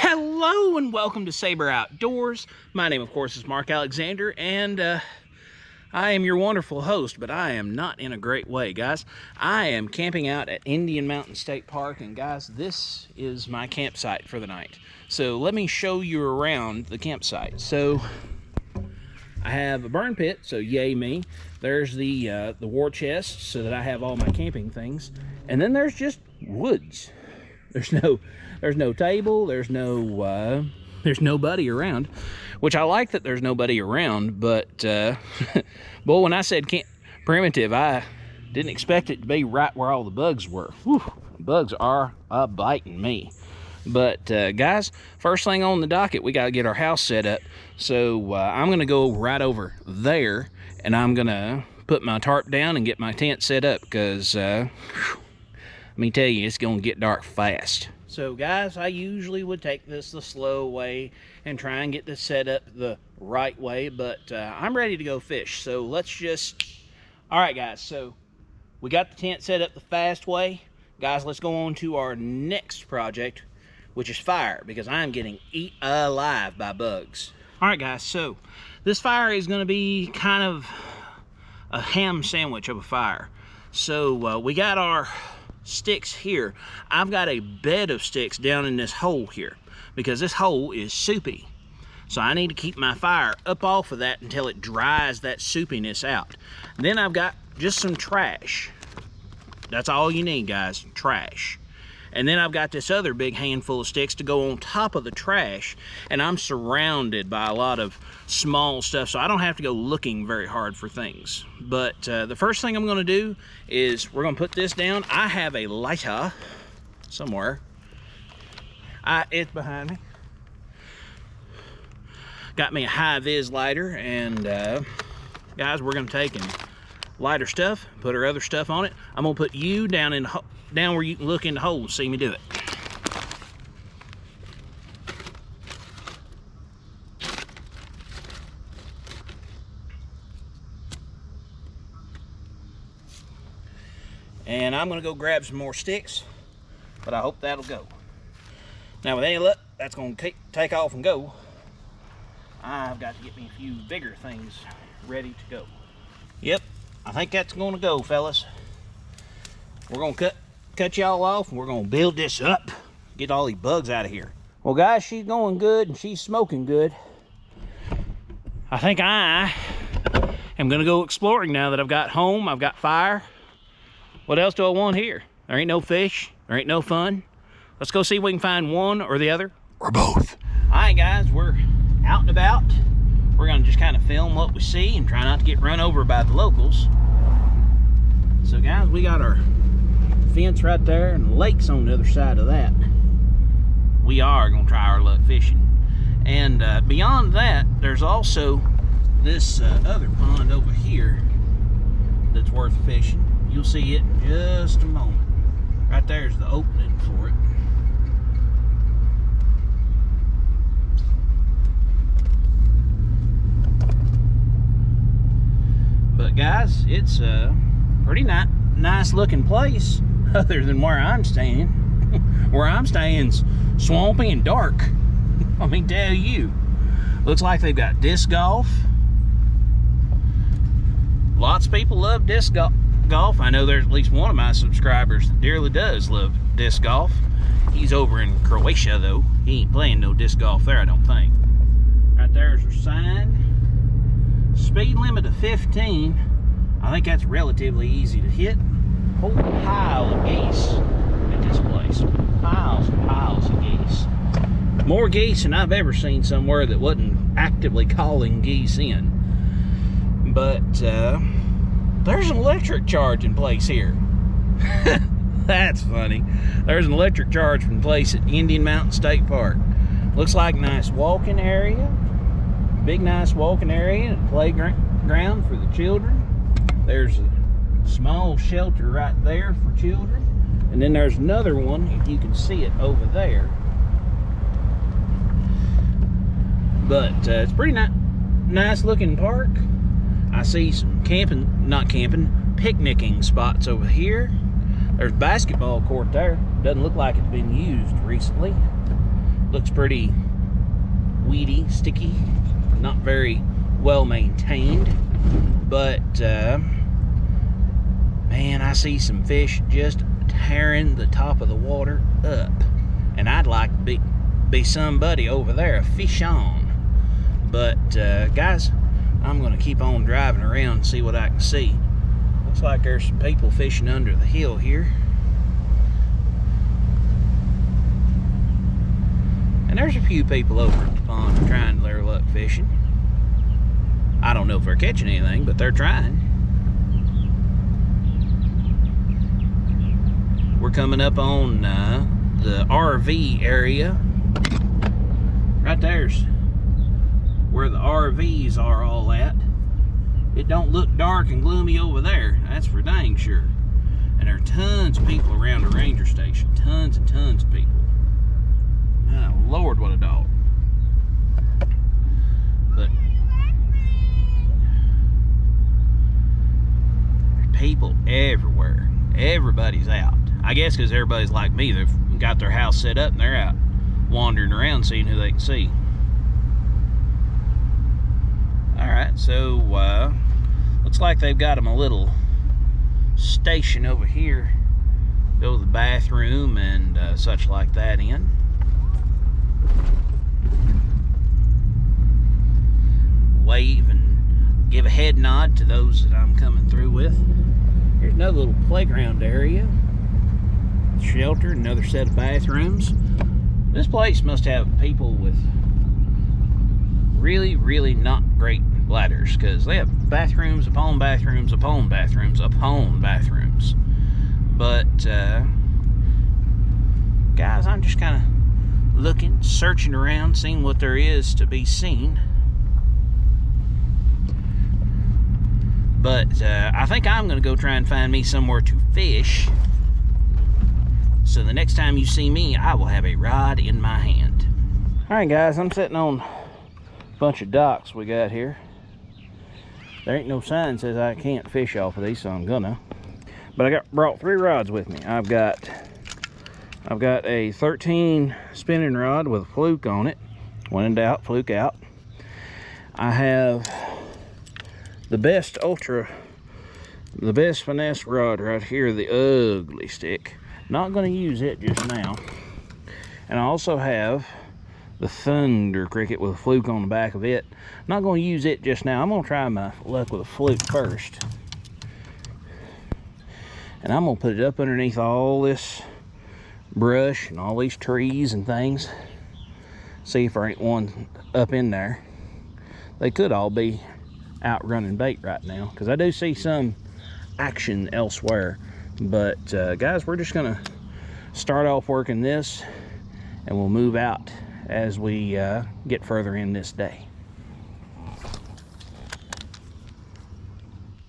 Hello and welcome to Saber Outdoors. My name, of course, is Mark Alexander, and I am your wonderful host, but I am not in a great way, guys. I am camping out at Indian Mountain State Park, and guys, this is my campsite for the night. So let me show you around the campsite. So I have a burn pit, so yay me. There's the war chest, so that I have all my camping things, and then there's just woods. There's no table, there's nobody around, which I like that there's nobody around, but boy, when I said primitive, I didn't expect it to be right where all the bugs were. Whew, bugs are biting me. But guys, first thing on the docket, we got to get our house set up. So I'm going to go right over there, and I'm going to put my tarp down and get my tent set up, because let me tell you, it's going to get dark fast. So guys, I usually would take this the slow way and try and get this set up the right way, but I'm ready to go fish. So let's just, all right guys, so we got the tent set up the fast way. Guys, let's go on to our next project, which is fire, because I'm getting eaten alive by bugs. All right guys, so this fire is gonna be kind of a ham sandwich of a fire. So we got our sticks here. I've got a bed of sticks down in this hole here because this hole is soupy. So I need to keep my fire up off of that until it dries that soupiness out. Then I've got just some trash. That's all you need, guys, trash. And then I've got this other big handful of sticks to go on top of the trash, and I'm surrounded by a lot of small stuff, so I don't have to go looking very hard for things. But the first thing I'm gonna do is we're gonna put this down. I have a lighter somewhere. It's behind me. Got me a high-vis lighter, and guys, we're gonna take and light our stuff, put our other stuff on it. I'm gonna put you down where you can look in the hole and see me do it. And I'm gonna go grab some more sticks, but I hope that'll go. Now with any luck, that's gonna take off and go. I've got to get me a few bigger things ready to go. Yep, I think that's gonna go, fellas. We're gonna cut y'all off, and we're gonna build this up, get all these bugs out of here. Well guys, she's going good and she's smoking good. I think I am gonna go exploring now that I've got home, I've got fire. What else do I want here? There ain't no fish, there ain't no fun. Let's go see if we can find one or the other, or both. All right guys, we're out and about. We're gonna just kind of film what we see and try not to get run over by the locals. So guys, we got our fence right there and the lake's on the other side of that. We are gonna try our luck fishing. And beyond that, there's also this other pond over here that's worth fishing. You'll see it in just a moment. Right there's the opening for it. But guys, it's a pretty nice looking place, other than where I'm staying. Where I'm staying's swampy and dark. Let me tell you. Looks like they've got disc golf. Lots of people love disc golf. I know there's at least one of my subscribers that dearly does love disc golf. He's over in Croatia though. He ain't playing no disc golf there, I don't think. Right there's our sign. Speed limit of 15. I think that's relatively easy to hit. Whole pile of geese at this place. Piles and piles of geese. More geese than I've ever seen somewhere that wasn't actively calling geese in. But there's an electric charge in place here. That's funny. There's an electric charge in place at Indian Mountain State Park. Looks like a nice walking area. Big nice walking area and playground for the children. There's a small shelter right there for children. And then there's another one, if you can see it over there. But it's pretty nice looking park. I see some picnicking spots over here. There's a basketball court there. Doesn't look like it's been used recently. Looks pretty weedy, sticky, not very well maintained. But, man, I see some fish just tearing the top of the water up. And I'd like to be somebody over there, a fish on. But, guys, I'm going to keep on driving around and see what I can see. Looks like there's some people fishing under the hill here. And there's a few people over at the pond trying their luck fishing. I don't know if they're catching anything, but they're trying. We're coming up on the RV area. Right there's where the RVs are all at. It don't look dark and gloomy over there. That's for dang sure. And there are tons of people around the ranger station. Tons and tons of people. Oh, Lord, what a dog. But there's people everywhere. Everybody's out. I guess because everybody's like me. They've got their house set up and they're out wandering around seeing who they can see. Alright, so looks like they've got them a little station over here. Go to the bathroom and such like that in. Wave and give a head nod to those that I'm coming through with. Here's another little playground area. Shelter, another set of bathrooms. This place must have people with really, really not great bladders, because they have bathrooms upon bathrooms upon bathrooms upon bathrooms. But guys, I'm just kind of looking, searching around, seeing what there is to be seen. But I think I'm going to go try and find me somewhere to fish. So the next time you see me, I will have a rod in my hand. Alright guys, I'm sitting on a bunch of docks we got here. There ain't no sign that says I can't fish off of these, so I'm gonna. But I brought 3 rods with me. I've got a 13 spinning rod with a fluke on it. When in doubt, fluke out. I have the best finesse rod right here, the ugly stick. Not going to use it just now. And I also have the Thunder Cricket with a fluke on the back of it. Not going to use it just now. I'm going to try my luck with a fluke first. And I'm going to put it up underneath all this brush and all these trees and things. See if there ain't one up in there. They could all be out running bait right now, because I do see some action elsewhere. But guys, we're just gonna start off working this, and we'll move out as we get further in this day.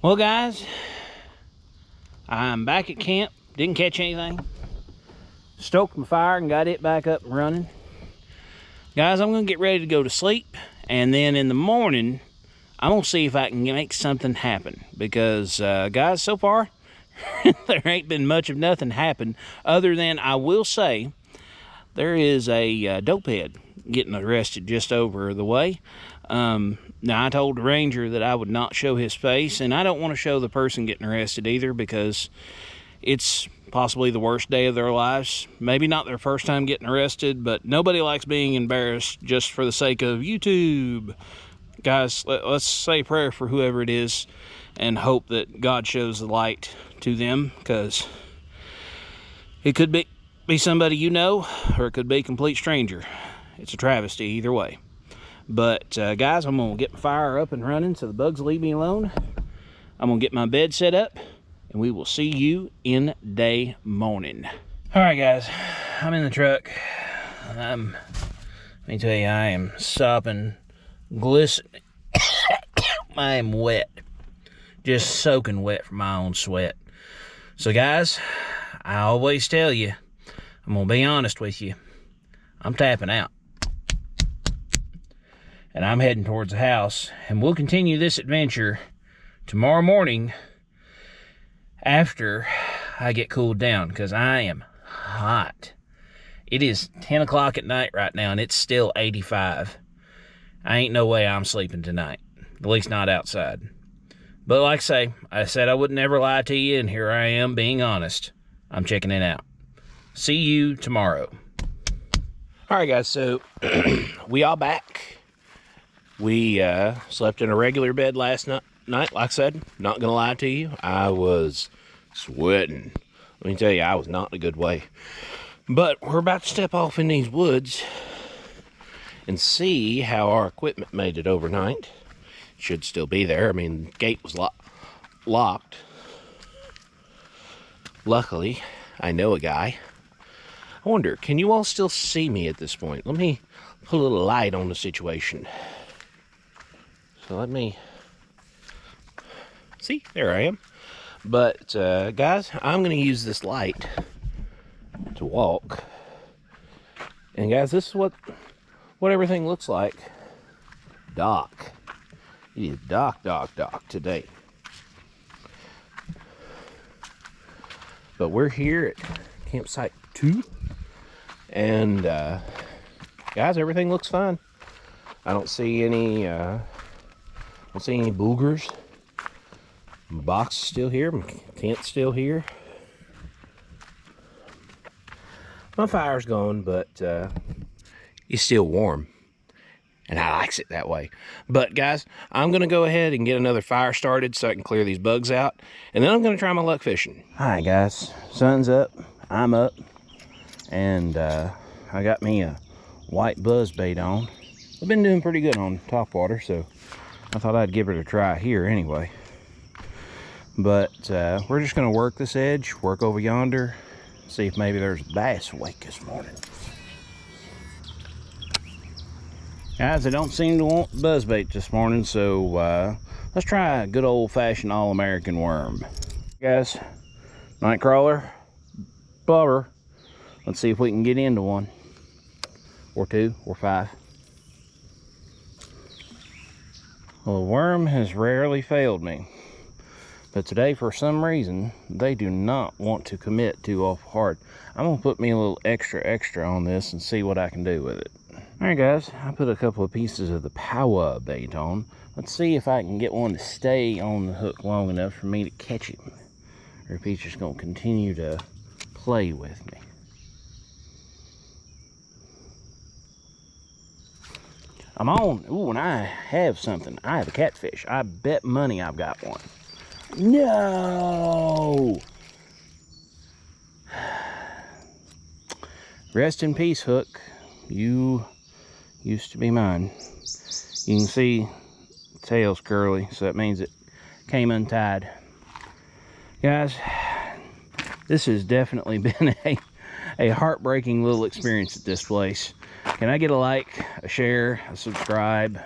Well guys, I'm back at camp. Didn't catch anything. Stoked my fire and got it back up and running. Guys, I'm gonna get ready to go to sleep, and then in the morning I'm gonna see if I can make something happen, because guys, so far there ain't been much of nothing happen, other than I will say there is a dope head getting arrested just over the way. Now I told the ranger that I would not show his face, and I don't want to show the person getting arrested either, because it's possibly the worst day of their lives. Maybe not their first time getting arrested, but nobody likes being embarrassed just for the sake of YouTube. Guys, let's say a prayer for whoever it is and hope that God shows the light to them, because it could be somebody you know, or it could be a complete stranger. It's a travesty either way. But guys, I'm gonna get my fire up and running so the bugs leave me alone. I'm gonna get my bed set up, and we will see you in day morning. All right guys, I'm in the truck. Let me tell you, I am sopping, glistening. I am wet, just soaking wet from my own sweat. So guys, I always tell you, I'm gonna be honest with you, I'm tapping out. And I'm heading towards the house, and we'll continue this adventure tomorrow morning after I get cooled down, because I am hot. It is 10 o'clock at night right now, and it's still 85. I ain't no way I'm sleeping tonight, at least not outside. But like I said I would never lie to you, and here I am being honest. I'm checking it out. See you tomorrow. All right, guys, so we all back. We slept in a regular bed last night. Like I said, not gonna lie to you, I was sweating. Let me tell you, I was not in a good way. But we're about to step off in these woods and see how our equipment made it overnight. It should still be there. I mean, the gate was locked. Luckily, I know a guy. I wonder, can you all still see me at this point? Let me put a little light on the situation. So let me... See, there I am. But, guys, I'm going to use this light to walk. And, guys, this is what everything looks like. Dark. It is dark today. But we're here at campsite 2. And, guys, everything looks fine. I don't see any boogers. My box is still here. My tent's still here. My fire's gone, but it's still warm. And I likes it that way. But, guys, I'm going to go ahead and get another fire started so I can clear these bugs out. And then I'm going to try my luck fishing. All right, guys. Sun's up. I'm up. And I got me a white buzz bait on. I've been doing pretty good on topwater, so I thought I'd give it a try here anyway. But we're just going to work this edge, work over yonder, see if maybe there's a bass awake this morning. Guys, I don't seem to want buzzbait this morning, so let's try a good old-fashioned all-American worm. Guys, night crawler, blubber. Let's see if we can get into one, or 2, or 5. Well, the worm has rarely failed me. But today, for some reason, they do not want to commit too awful hard. I'm going to put me a little extra on this and see what I can do with it. Alright, guys, I put a couple of pieces of the power bait on. Let's see if I can get one to stay on the hook long enough for me to catch him. Or if he's just going to continue to play with me. I'm on. Ooh, and I have something. I have a catfish. I bet money I've got one. No! Rest in peace, hook. You used to be mine. You can see the tail's curly, so that means it came untied. Guys, this has definitely been a heartbreaking little experience at this place. Can I get a like, a share, a subscribe,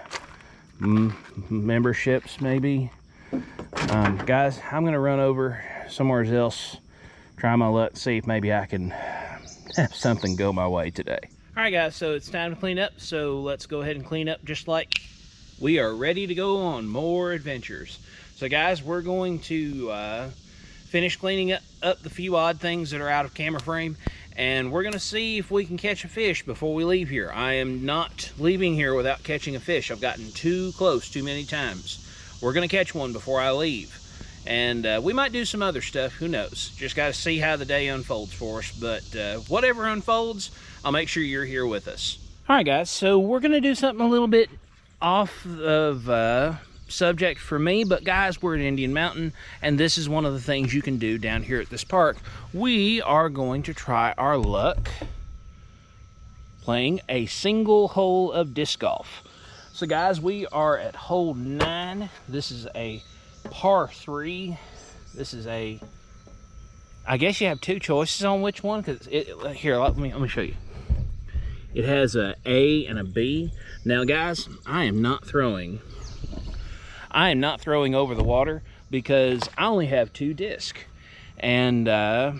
memberships maybe? Guys, I'm going to run over somewhere else, try my luck, see if maybe I can have something go my way today. All right, guys, so it's time to clean up, so let's go ahead and clean up just like we are ready to go on more adventures. So, guys, we're going to finish cleaning up the few odd things that are out of camera frame, and we're going to see if we can catch a fish before we leave here. I am not leaving here without catching a fish. I've gotten too close too many times. We're going to catch one before I leave. And we might do some other stuff. Who knows? Just got to see how the day unfolds for us. But whatever unfolds, I'll make sure you're here with us. All right, guys. So we're going to do something a little bit off of subject for me. But, guys, we're at Indian Mountain. And this is one of the things you can do down here at this park. We are going to try our luck playing a single hole of disc golf. So, guys, we are at hole 9. This is a par 3. This is a, I guess you have 2 choices on which one, because here, let me show you. It has a A and a B. Now, guys, I am not throwing over the water because I only have 2 discs, and I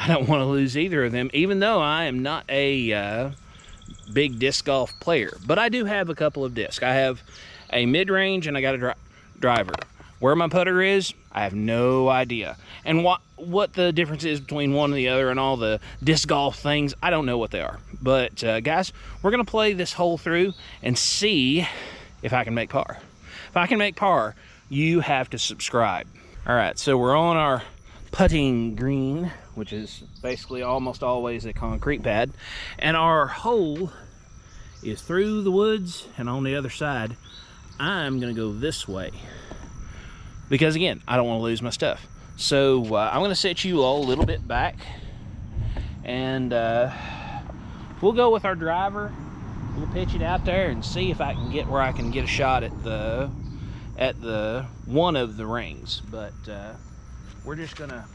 don't want to lose either of them, even though I am not a big disc golf player. But I do have a couple of discs. I have a mid-range and I got a driver. Where my putter is, I have no idea. And what the difference is between one and the other and all the disc golf things, I don't know what they are. But guys, we're gonna play this hole through and see if I can make par. If I can make par, you have to subscribe. All right, so we're on our putting green, which is basically almost always a concrete pad. And our hole is through the woods, and on the other side, I'm gonna go this way. Because again, I don't want to lose my stuff. So I'm going to set you all a little bit back, and we'll go with our driver. We'll pitch it out there and see if I can get where I can get a shot at the one of the rings. But we're just going to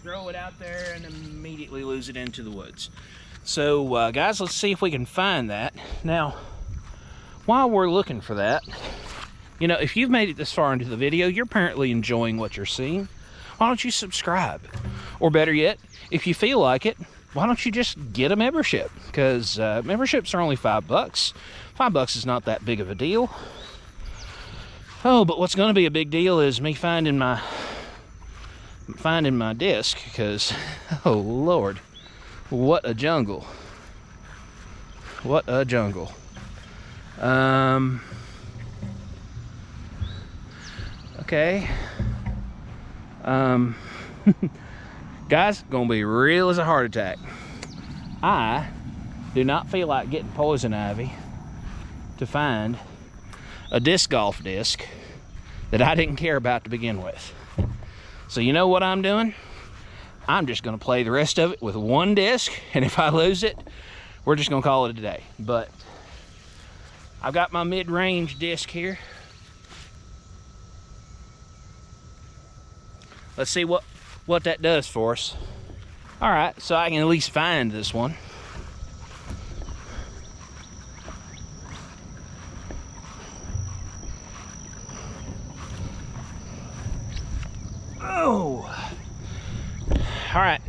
throw it out there and immediately lose it into the woods. So guys, let's see if we can find that. Now, while we're looking for that, you know, if you've made it this far into the video, you're apparently enjoying what you're seeing. Why don't you subscribe? Or better yet, if you feel like it, why don't you just get a membership? Because memberships are only $5. $5 is not that big of a deal. Oh, but what's going to be a big deal is me finding my disc, because, oh Lord, what a jungle. What a jungle. Okay. Guys, gonna be real as a heart attack. I do not feel like getting poison ivy to find a disc golf disc that I didn't care about to begin with. So you know what I'm doing? I'm just gonna play the rest of it with one disc, and if I lose it, we're just gonna call it a day. But I've got my mid-range disc here. Let's see what that does for us. All right, so I can at least find this one. Oh! All right,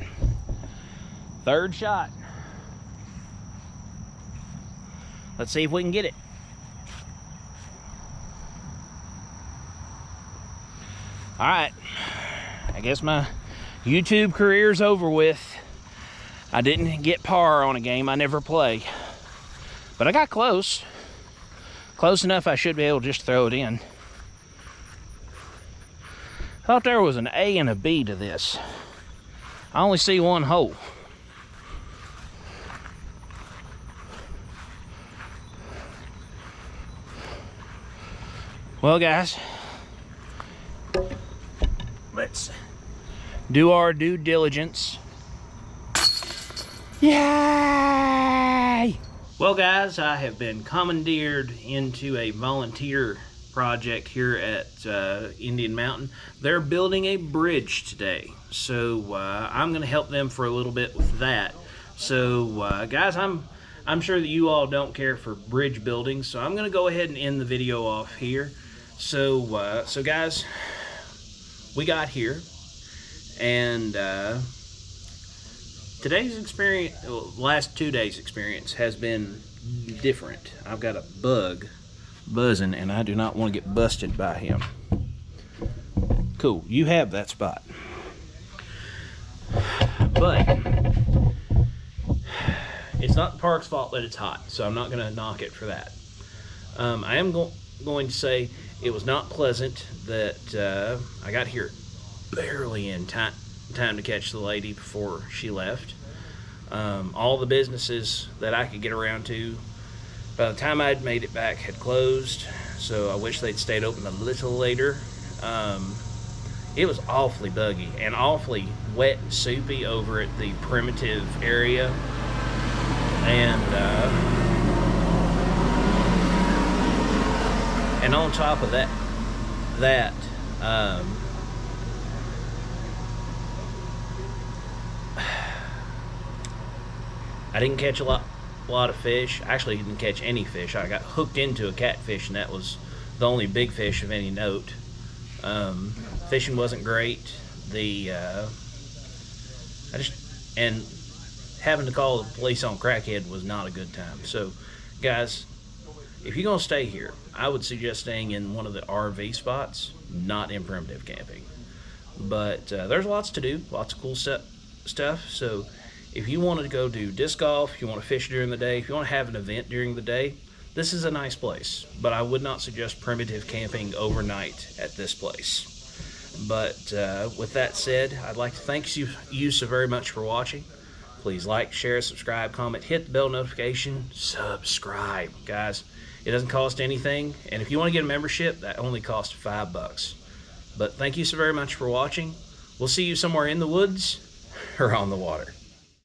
third shot. Let's see if we can get it. All right. I guess my YouTube career's over with. I didn't get par on a game I never play, but I got close. Close enough I should be able to just throw it in. I thought there was an A and a B to this. I only see one hole. Well, guys, let's do our due diligence. Yay! Well, guys, I have been commandeered into a volunteer project here at Indian Mountain. They're building a bridge today, so I'm going to help them for a little bit with that. So, guys, I'm sure that you all don't care for bridge building, so I'm going to go ahead and end the video off here. So, guys, we got here. And today's experience, well, last 2 days' experience has been different. I've got a bug buzzing, and I do not want to get busted by him. Cool, you have that spot. But it's not the park's fault that it's hot, so I'm not going to knock it for that. I am going to say it was not pleasant that I got here barely in time to catch the lady before she left. All the businesses that I could get around to, by the time I'd made it back, had closed, so I wish they'd stayed open a little later. It was awfully buggy and awfully wet and soupy over at the Primitive area, and on top of that I didn't catch a lot of fish. Actually, didn't catch any fish. I got hooked into a catfish, and that was the only big fish of any note. Fishing wasn't great. And having to call the police on crackhead was not a good time. So, guys, if you're going to stay here, I would suggest staying in one of the RV spots, not in primitive camping. But there's lots to do, lots of cool stuff. So if you want to go do disc golf, if you want to fish during the day, if you want to have an event during the day, this is a nice place. But I would not suggest primitive camping overnight at this place. But with that said, I'd like to thank you so very much for watching. Please like, share, subscribe, comment, hit the bell notification, subscribe, guys. It doesn't cost anything, and if you want to get a membership, that only costs $5. But thank you so very much for watching. We'll see you somewhere in the woods or on the water.